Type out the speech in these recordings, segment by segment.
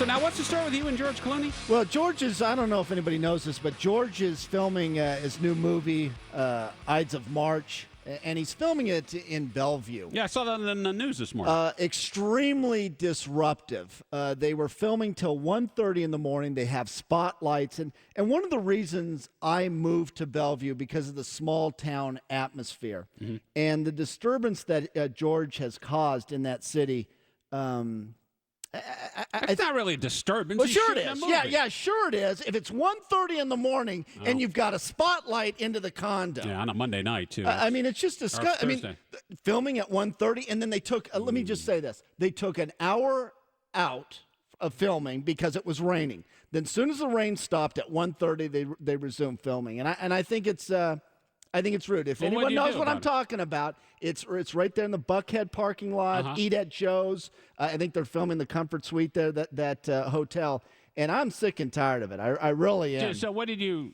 So now what's the story with you and George Clooney? Well, George is, I don't know if anybody knows this, but George is filming his new movie, Ides of March, and he's filming it in Bellevue. Yeah, I saw that in the news this morning. Extremely disruptive. They were filming till 1:30 in the morning. They have spotlights. And one of the reasons I moved to Bellevue because of the small town atmosphere and the disturbance that George has caused in that city. It's not really a disturbance. Well, sure it is. Yeah, sure it is. If it's 1:30 in the morning and you've got a spotlight into the condo. Yeah, on a Monday night, too. I mean, it's just disgusting. I mean, filming at 1:30, and then they took, let me just say this. They took an hour out of filming because it was raining. Then as soon as the rain stopped at 1:30, they resumed filming. And I think it's rude. If anyone knows what I'm talking about, it's right there in the Buckhead parking lot. Eat at Joe's. I think they're filming the Comfort Suite there, that hotel. And I'm sick and tired of it. I really am. So what did you?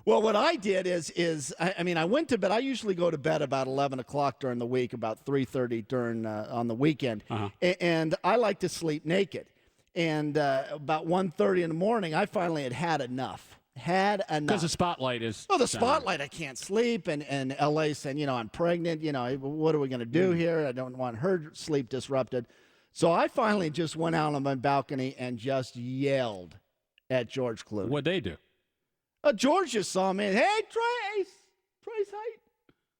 Well, what I did is I went to bed. I usually go to bed about 11 o'clock during the week, about 3:30 during on the weekend, and I like to sleep naked. And about 1:30 in the morning, I finally had enough. Because the spotlight is. Oh, the spotlight! I can't sleep, and L.A. saying, I'm pregnant. What are we going to do here? I don't want her sleep disrupted. So I finally just went out on my balcony and just yelled at George Clooney. What'd they do? George just saw me. Hey, Trace, height.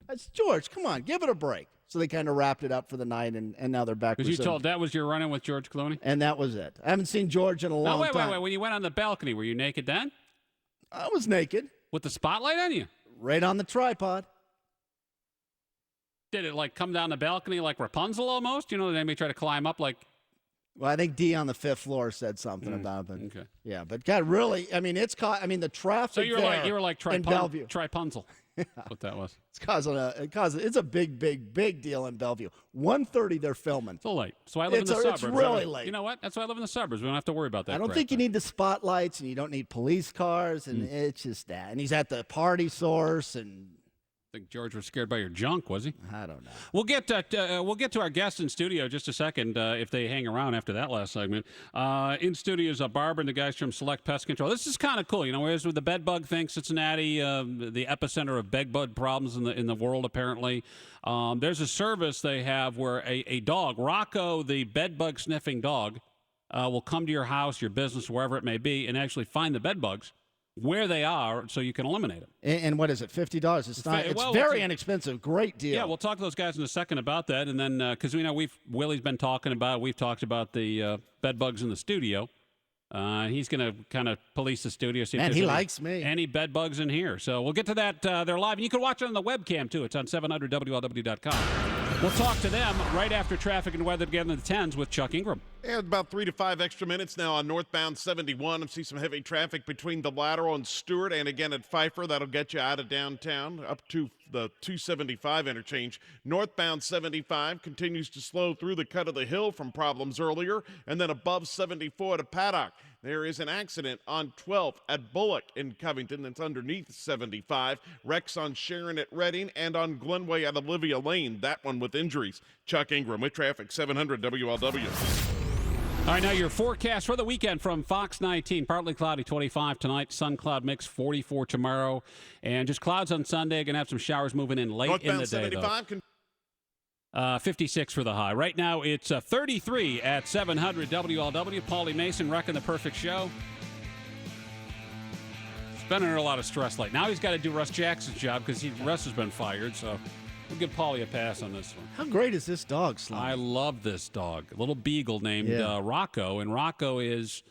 That's George. Come on, give it a break. So they kind of wrapped it up for the night, and now they're back. Because you told that was your run-in with George Clooney, and that was it. I haven't seen George in a long time. Wait. When you went on the balcony, were you naked then? I was naked. With the spotlight on you? Right on the tripod. Did it, come down the balcony like Rapunzel almost? Did anybody try to climb up like... Well, I think D on the 5th floor said something about it. Okay. Yeah, but God, really, it's the traffic. So you were like in Bellevue. Tripunzel. Yeah. That's what that was. It's a big deal in Bellevue. 1:30 they're filming. It's late. So I live in the suburbs. It's really late. You know what? That's why I live in the suburbs. We don't have to worry about that. I don't think you need the spotlights, and you don't need police cars, and it's just that. And he's at the party source, and I think George was scared by your junk, was he? I don't know. We'll get to our guests in studio just a second if they hang around after that last segment. In studio is Barbara and the guys from Select Pest Control. This is kind of cool. Whereas with the bed bug thing, Cincinnati, the epicenter of bed bug problems in the world apparently. There's a service they have where a dog, Rocco, the bed bug sniffing dog, will come to your house, your business, wherever it may be, and actually find the bed bugs where they are so you can eliminate them. And what is it, $50? It's very inexpensive. Great deal. Yeah, we'll talk to those guys in a second about that. And then, because Willie's been talking about, we've talked about the bed bugs in the studio. He's going to kind of police the studio. See if he likes me. Any bed bugs in here. So we'll get to that. They're live. And you can watch it on the webcam, too. It's on 700WLW.com. We'll talk to them right after traffic and weather together in the 10s with Chuck Ingram. Yeah, about 3 to 5 extra minutes now on northbound 71. I see some heavy traffic between the Lateral and Stewart, and again at Pfeiffer. That'll get you out of downtown up to the 275 interchange. Northbound 75 continues to slow through the cut of the hill from problems earlier, and then above 74 to Paddock. There is an accident on 12th at Bullock in Covington that's underneath 75. Wrecks on Sharon at Reading and on Glenway at Olivia Lane. That one with injuries. Chuck Ingram with traffic, 700 WLW. All right, now your forecast for the weekend from Fox 19. Partly cloudy, 25 tonight. Sun cloud mix, 44 tomorrow. And just clouds on Sunday. Going to have some showers moving in late in the day, 75 though. 56 for the high. Right now, it's 33 at 700 WLW. Paulie Mason wrecking the perfect show. He's been under a lot of stress lately. Now he's got to do Russ Jackson's job because Russ has been fired, so we'll give Paulie a pass on this one. How great is this dog, Sloan? I love this dog. A little beagle named Rocco, and Rocco is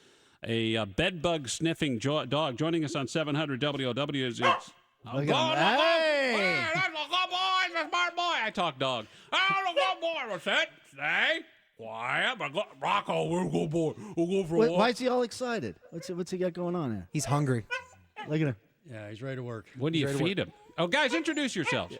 a bed bug sniffing dog. Joining us on 700 WLW is it's. Look at him. Hey! That's a good boy. That's a smart boy. I talk dog. That's a good boy. What's that? Stay quiet. Rocco, we're a good boy. We'll go for a walk. Why is he all excited? What's he got going on here? He's hungry. Look at him. Yeah, he's ready to work. When do you feed him? Oh, guys, introduce yourselves.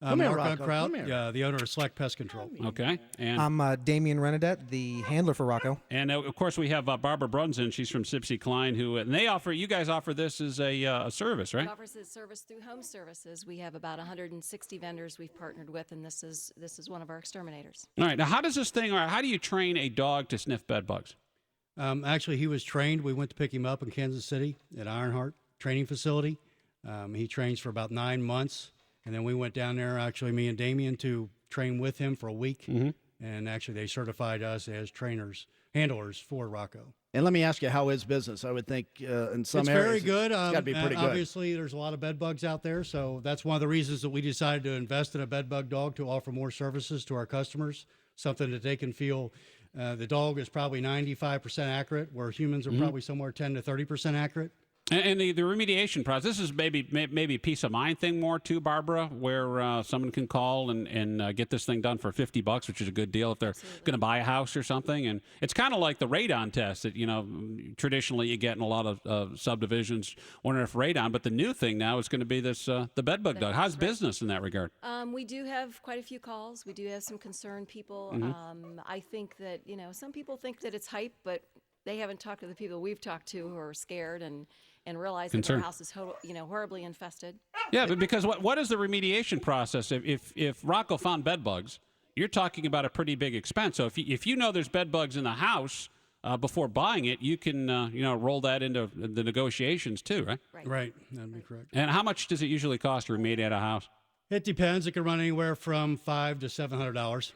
Come here, Mark Rocco. Unkraut, Come here. the owner of Select Pest Control. Okay. And I'm Damian Renadet, the handler for Rocco. and of course we have Barbara Brunson. She's from Sipsey Klein, who and you guys offer this as a service, right? It offers this service through home services. We have about 160 vendors we've partnered with, and this is one of our exterminators. All right. Now, how does this thing? Or how do you train a dog to sniff bed bugs? Actually, he was trained. We went to pick him up in Kansas City at Ironheart Training Facility. He trains for about 9 months. And then we went down there, actually, me and Damien, to train with him for a week. And actually, they certified us as handlers for Rocco. And let me ask you, how is business? I would think in some It's areas very good. It's got to be pretty good. Obviously, there's a lot of bed bugs out there, so that's one of the reasons that we decided to invest in a bed bug dog to offer more services to our customers, something that they can feel. The dog is probably 95% accurate, where humans are probably somewhere 10 to 30% accurate. And the remediation process, this is maybe a peace of mind thing more too, Barbara, where someone can call and get this thing done for $50, which is a good deal if they're going to buy a house or something. And it's kind of like the radon test that, traditionally you get in a lot of subdivisions, wondering if radon. But the new thing now is going to be this the bed bug dog. How's business in that regard? We do have quite a few calls. We do have some concerned people. I think that, some people think that it's hype, but they haven't talked to the people we've talked to who are scared and realize that their house is horribly infested. Yeah, but because what is the remediation process? If Rocco found bed bugs, you're talking about a pretty big expense. So if you know there's bed bugs in the house before buying it, you can roll that into the negotiations too, right? Right, that'd be correct. And how much does it usually cost to remediate a house? It depends. It can run anywhere from $500 to $700.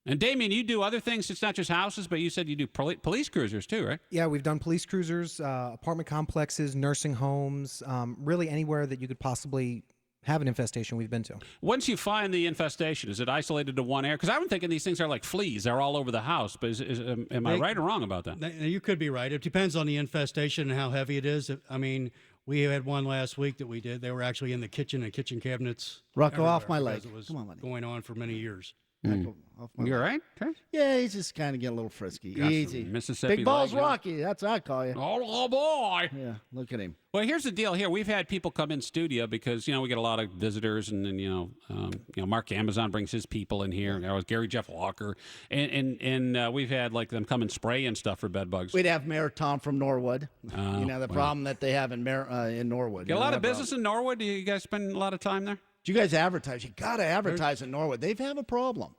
And Damien, you do other things. It's not just houses, but you said you do police cruisers too, right? Yeah, we've done police cruisers, apartment complexes, nursing homes, really anywhere that you could possibly have an infestation we've been to. Once you find the infestation, is it isolated to one area? Because I'm thinking these things are like fleas. They're all over the house. But am I right or wrong about that? You could be right. It depends on the infestation and how heavy it is. I mean, we had one last week that we did. They were actually in the kitchen and kitchen cabinets. Rocco, off my because leg. It was Come on, buddy. going on for many years. Rocco, off my You're leg. right, Trace? Yeah, he's just kind of getting a little frisky. Got some Easy. Mississippi Big balls leg, huh? Rocky. That's what I call you. Oh boy! Yeah, look at him. Well, here's the deal. Here we've had people come in studio because we get a lot of visitors, and then Mark Amazon brings his people in here. There was Gary Jeff Walker, and we've had like them come and spray and stuff for bed bugs. We'd have Mayor Tom from Norwood. The problem that they have in Norwood. Get a lot of business in Norwood. Do you guys spend a lot of time there? Do you guys advertise? You got to advertise in Norwood. They have a problem.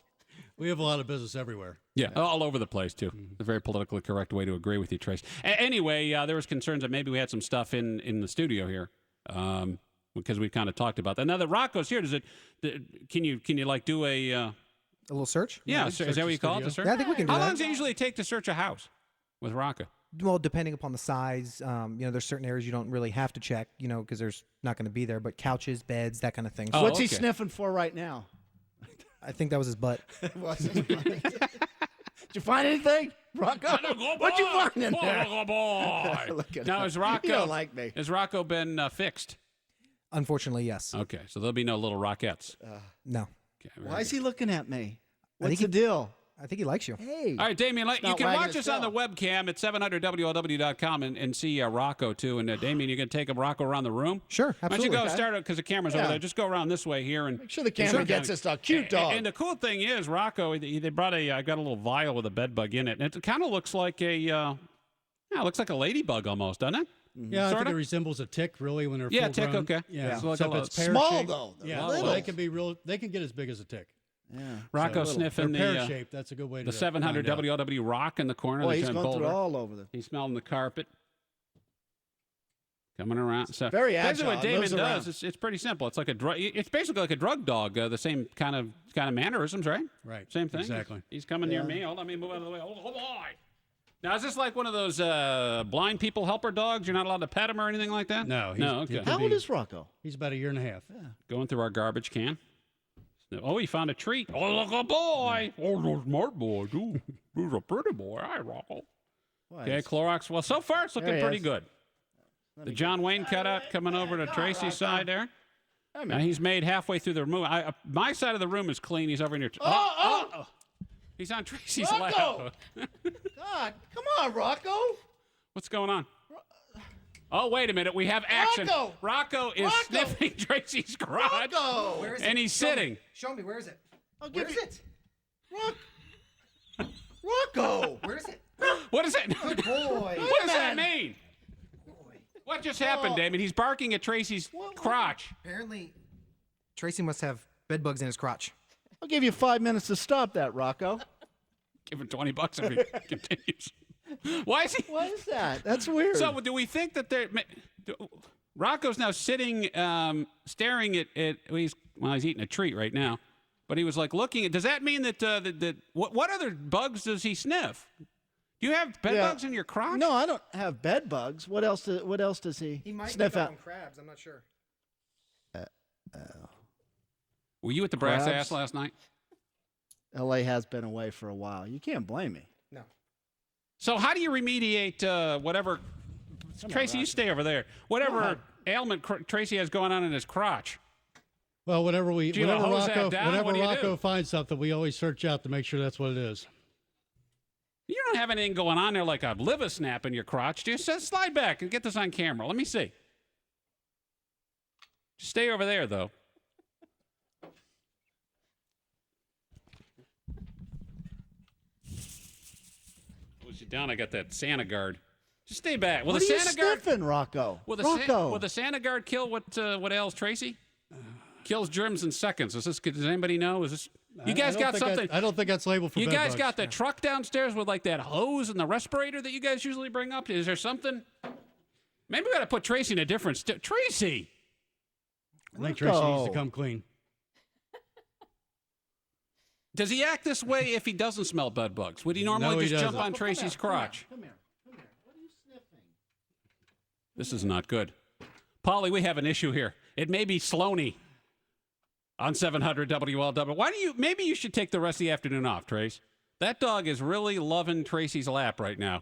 We have a lot of business everywhere. Yeah, all over the place, too. A very politically correct way to agree with you, Trace. Anyway, there was concerns that maybe we had some stuff in the studio here because we kind of talked about that. Now that Rocco's here, can you like do a little search? Yeah, is that what you call it, the search? Yeah, I think we can do How that. long does it usually take to search a house with Rocco? Well, depending upon the size, there's certain areas you don't really have to check, because there's not going to be there, but couches, beds, that kind of thing. Oh, What's he okay. sniffing for right now? I think that was his butt. Did you find anything, Rocco? What'd you find in there? Look at Now, him. is Rocco, You don't like me. has Rocco been fixed? Unfortunately, yes. Okay, so there'll be no little Rockettes. No. Okay, very Why is he looking at me? I What's think the deal? I think he likes you. Hey. All right, Damien, you not can wagging watch his us on the tail. webcam at 700WLW.com and see Rocco, too. And, Damien, you're going to take Rocco around the room? Sure, Why don't you absolutely. go start it, because the camera's over Yeah. there. Just go around this way here. And Make sure the camera gets this cute dog. And the cool thing is, Rocco, they brought I got a little vial with a bed bug in it. And it kind of looks like it looks like a ladybug almost, doesn't it? Yeah, I think Sorta? it resembles a tick, really, when they're Yeah, full tick, grown. okay. Yeah, It's like except a it's Small, pear-shaped. though. Yeah, Little. they can be real. They can get as big as a tick. Yeah. Rocco So sniffing They're the pear-shaped. That's a good way to the 700 find out. WLW rock in the corner. Boy, They're he's trying to going through boulder. all over the. He's smelling the carpet. Coming around. So very basically what agile. Damon Moves does, around. it's pretty simple. It's like it's basically like a drug dog, the same kind of mannerisms, right? Right. Same thing. Exactly. He's coming near me. Hold on, let me move out of the way. Oh boy. Now, is this like one of those blind people helper dogs? You're not allowed to pet him or anything like that? No. Okay. How old is Rocco? He's about a year and a half. Going through our garbage can. Oh, he found a treat. Oh, look, a boy. Oh, the smart boy. Dude, he's a pretty boy. Hi, Rocco. Okay, Clorox. Well, so far it's looking There he pretty is. good. The John Wayne cutout coming over to Tracy's side there. Now he's made halfway through the room. My side of the room is clean. He's over in your. Oh. He's on Tracy's Rocco! lap. God, come on, Rocco. What's going on? Oh, wait a minute. We have action. Rocco! Rocco is Rocco! sniffing Tracy's crotch. Rocco! Where is it? And he's Show me. sitting. Show me. Where is it? I'll Where give is you- it? Rocco! Where is it? What is it? Good boy. What does that mean? What just happened, Damon? He's barking at Tracy's crotch. Apparently, Tracy must have bed bugs in his crotch. I'll give you 5 minutes to stop that, Rocco. Give him $20 if he continues. Why is he? What is that? That's weird. So, do we think that Rocco's now sitting, staring at he's eating a treat right now, but he was like looking at. Does that mean that what other bugs does he sniff? Do you have bed bugs in your crotch? No, I don't have bed bugs. What else does he, He might sniff pick up out? on crabs. I'm not sure. Were you at the brass Crabs? ass last night? LA has been away for a while. You can't blame me. No. So how do you remediate whatever? Tracy, you stay over there. Whatever ailment Tracy has going on in his crotch. Well, whenever Do you hose that down? whenever What do you Rocco do? finds something, we always search out to make sure that's what it is. You don't have anything going on there like a liver snap in your crotch. Just slide back and get this on camera. Let me see. Just stay over there, though. Close you down. I got that Santa guard. Just stay back. Will What the are you Santa guard? sniffing, Rocco? Will the Santa guard kill what ails Tracy? Kills germs in seconds. Does anybody know? Is this? You guys got something? I don't think that's labeled for You bed guys bugs. got the truck downstairs with like that hose and the respirator that you guys usually bring up? Is there something? Maybe we got to put Tracy in a different Tracy! I think Tracy needs to Rocco. come clean. Does he act this way if he doesn't smell bed bugs? Would he normally No, he just jump doesn't. on Tracy's crotch? Come here. What are you sniffing? This is not good. Polly, we have an issue here. It may be Sloanie on 700 WLW. Maybe you should take the rest of the afternoon off, Trace. That dog is really loving Tracy's lap right now.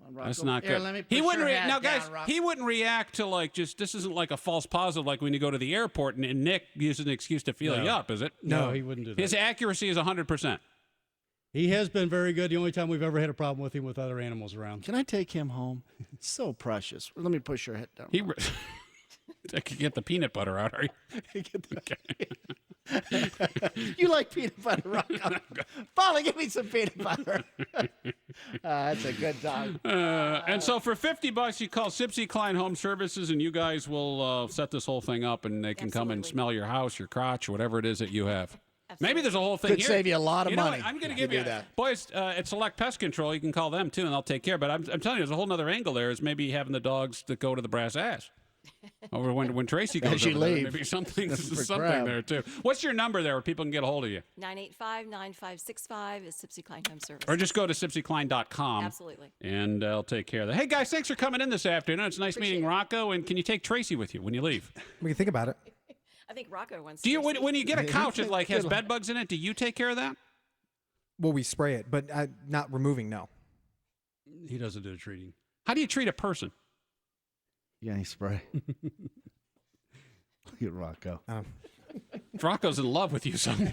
Come on, That's Rocco. not Here, good. let me push He wouldn't your head now, down, guys. Rocco. He wouldn't react to like just this isn't like a false positive like when you go to the airport and Nick uses an excuse to feel No. you up, is it? No, he wouldn't do that. His accuracy is 100%. He has been very good. The only time we've ever had a problem with him with other animals around. Can I take him home? It's so precious. Let me push your head down. He I could get the peanut butter out. Are you? You like peanut butter, Rocco? Polly, give me some peanut butter. That's a good dog. And so for $50, you call Sipsy Klein Home Services, and you guys will set this whole thing up, and they can come and Absolutely. smell your house, your crotch, whatever it is that you have. Maybe there's a whole thing Could here. save you a lot of know what? money I'm going to if give you you do that. boys at Select Pest Control. You can call them too, and they'll take care. But I'm telling you, there's a whole other angle there. Is maybe having the dogs that go to the brass ass. Over when Tracy goes As you over there, leave. maybe something For crab. there too. What's your number there where people can get a hold of you? 985-9565 is Sipsy Klein Home Service. Or just go to sipsyklein.com. Absolutely. And I'll take care of that. Hey, guys, thanks for coming in this afternoon. It's nice meeting Rocco. And can you take Tracy with you when you leave? We can think about it. I think Rocco wants Do you Tracy. when you get a couch that like has bed bugs in it? Do you take care of that? Well, we spray it, but not removing. No. He doesn't do the treating. How do you treat a person? You got any spray? Look at Rocco. Rocco's in love with you, son.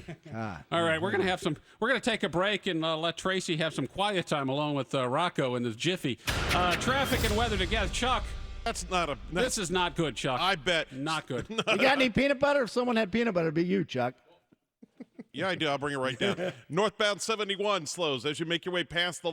All right, we're gonna take a break and let Tracy have some quiet time along with Rocco in the jiffy. Traffic and weather together. Chuck, That's not a. this is not good, Chuck. I bet. Not good. You got any peanut butter? If someone had peanut butter, it'd be you, Chuck. Yeah, I do. I'll bring it right down. Northbound 71 slows as you make your way past the